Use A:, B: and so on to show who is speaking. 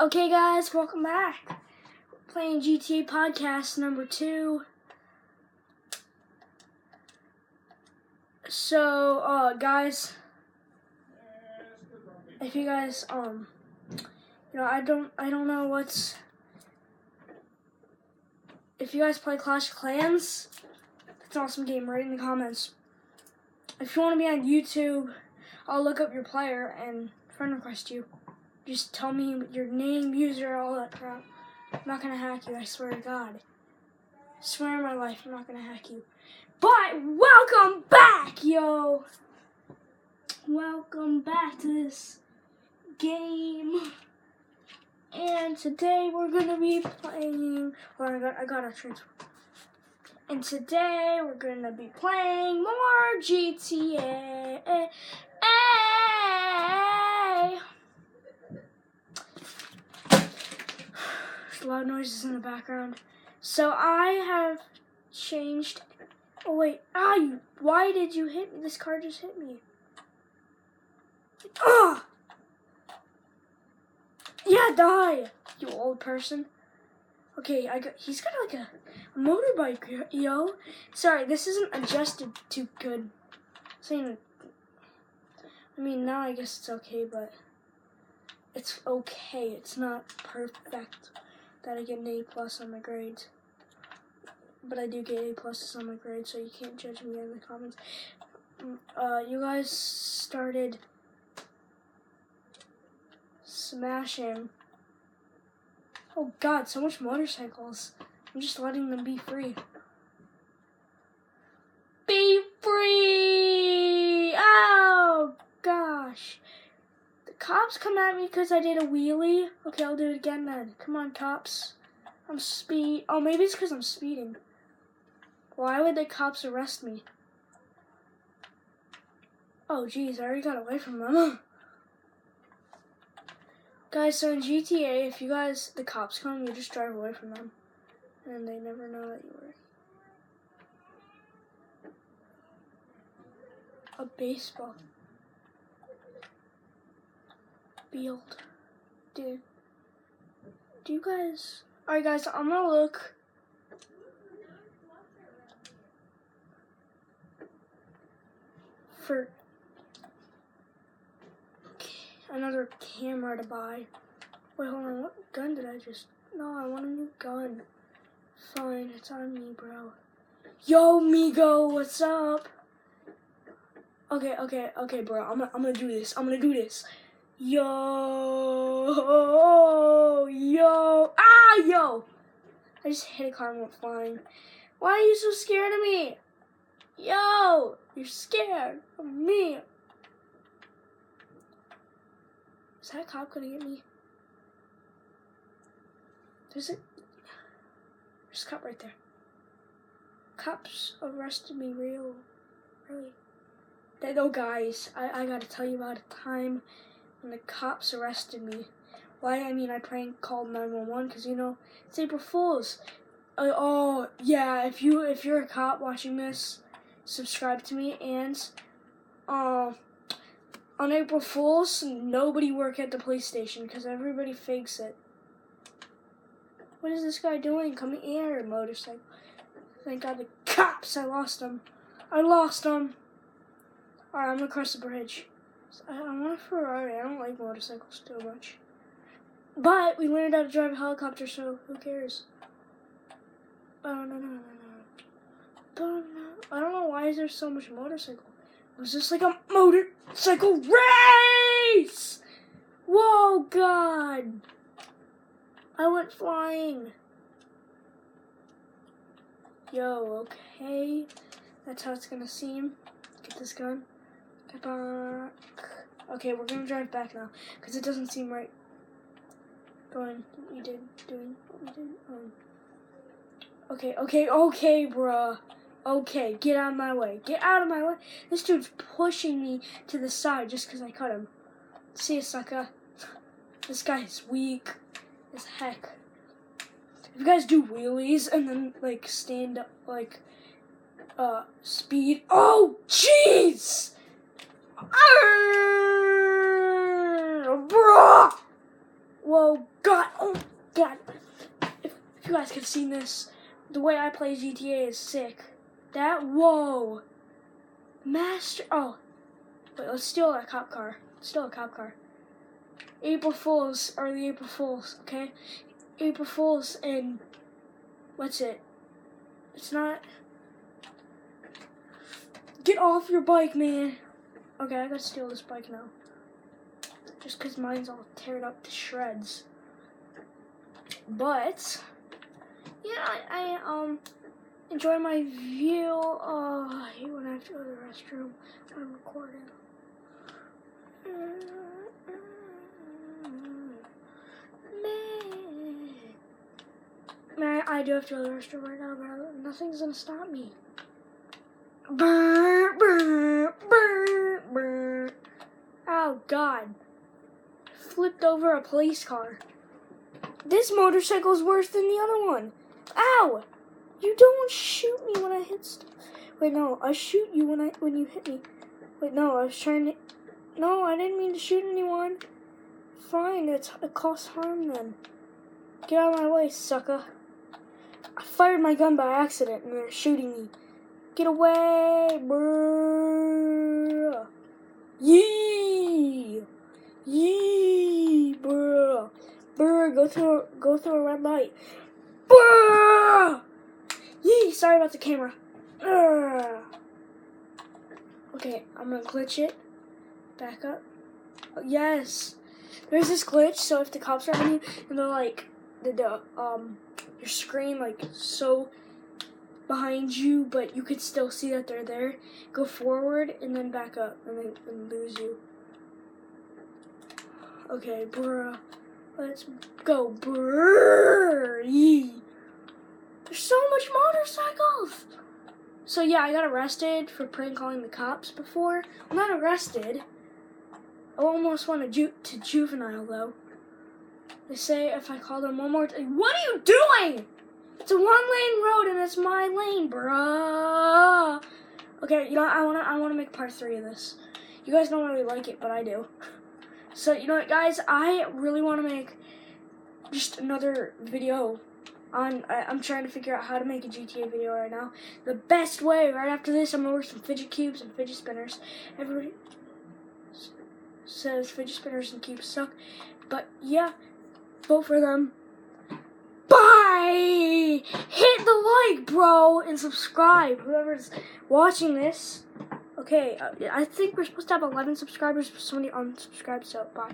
A: Okay guys, welcome back. Playing GTA podcast number 2. So, guys, if you guys, I don't know what's, if you guys play Clash of Clans, it's an awesome game. Write in the comments. If you want to be on YouTube, I'll look up your player and friend request you. Just tell me your name, user, all that crap. I'm not gonna hack you, I swear to God. I swear on my life, I'm not gonna hack you. But welcome back, yo! Welcome back to this game. And today we're gonna be playing. Well, I got a transfer. And today we're gonna be playing more GTA. There's loud noises in the background. So I have changed. Oh wait, why did you hit me? This car just hit me. Ugh! Yeah, die, you old person. Okay, he's got like a motorbike, yo. Sorry, this isn't adjusted too good. I mean, now I guess it's okay, but it's okay. It's not perfect that I get an A+ on my grades. But I do get A+ on my grades, so you can't judge me in the comments. You guys started smashing. Oh God, so much motorcycles. I'm just letting them be free. Be free! Oh gosh. The cops come at me because I did a wheelie. Okay, I'll do it again then. Come on, cops. Oh, maybe it's because I'm speeding. Why would the cops arrest me? Oh geez, I already got away from them. Guys, so in GTA, if the cops come, you just drive away from them. And they never know that you were. A baseball field. Dude. Do you guys... Alright guys, I'm gonna look. For another camera to buy. Wait, hold on, what gun did I just... No, I want a new gun. Fine, it's on me, bro. Yo, Migo, what's up? Okay, bro, I'm gonna do this. Yo. Yo. I just hit a car and went flying. Why are you so scared of me? Yo, you're scared of me. Is that a cop gonna get me? There's a cop right there. Cops arrested me really. Oh guys, I gotta tell you about a time when the cops arrested me. Why? I mean, I called 911 because it's April Fool's. Oh yeah, if you're a cop watching this, subscribe to me. And on April Fool's, nobody work at the police station because everybody fakes it. What is this guy doing? Come here, motorcycle. Thank God the cops. I lost him. Alright, I'm gonna cross the bridge. I want a Ferrari. I don't like motorcycles too much. But we learned how to drive a helicopter, so who cares? Oh, no. I don't know why is there so much motorcycle. Was this like a motorcycle race? Whoa, God. I went flying. Yo, okay. That's how it's gonna seem. Get this gun. Get back. Okay, we're gonna drive back now because it doesn't seem right. Doing what we did. Okay, bruh. Okay, get out of my way. This dude's pushing me to the side just because I cut him. See ya, sucker. This guy is weak as heck. If you guys do wheelies and then like stand up, like speed. Oh jeez! Bruh! Whoa, God, oh, God. If you guys could have seen this, the way I play GTA is sick. That, whoa. Master, oh. Wait, let's steal a cop car. Steal a cop car. April Fools are the April Fools, okay? April Fools and, what's it? It's not. Get off your bike, man. Okay, I gotta steal this bike now. Just because mine's all teared up to shreds. But, yeah, I enjoy my view. Oh, I hate when I have to go to the restroom when I'm recording. Man, I do have to go to the restroom right now, but nothing's gonna stop me. Brr, brr, brr, brr. Oh, God. Flipped over a police car. This motorcycle's worse than the other one. Ow! You don't shoot me when I hit stuff. Wait, no, I shoot you when you hit me. Wait, no, I was trying to. No, I didn't mean to shoot anyone. Fine, it caused harm then. Get out of my way, sucker. I fired my gun by accident and they're shooting me. Get away, bruh. Yee! Yee, bruh. Bruh, go through a red light. Bruh! Yee, sorry about the camera. Okay, I'm gonna glitch it. Back up. Oh, yes. There's this glitch, so if the cops are on you and they're like your screen like so behind you, but you could still see that they're there, go forward and then back up and lose you. Okay, bruh. Let's go, bruh. Yee. There's so much motorcycles. So yeah, I got arrested for prank calling the cops before. I'm not arrested. I almost went to juvenile though. They say if I call them one more time, what are you doing? It's a 1-lane road and it's my lane, bruh. Okay, you know what? I wanna make part 3 of this. You guys don't really like it, but I do. So you know what, guys? I really want to make just another video on. I'm trying to figure out how to make a GTA video right now. The best way. Right after this, I'm gonna work some fidget cubes and fidget spinners. Everybody says fidget spinners and cubes suck, but yeah, vote for them. Bye! Hit the like, bro, and subscribe. Whoever's watching this. Okay, I think we're supposed to have 11 subscribers, but somebody unsubscribed, so bye.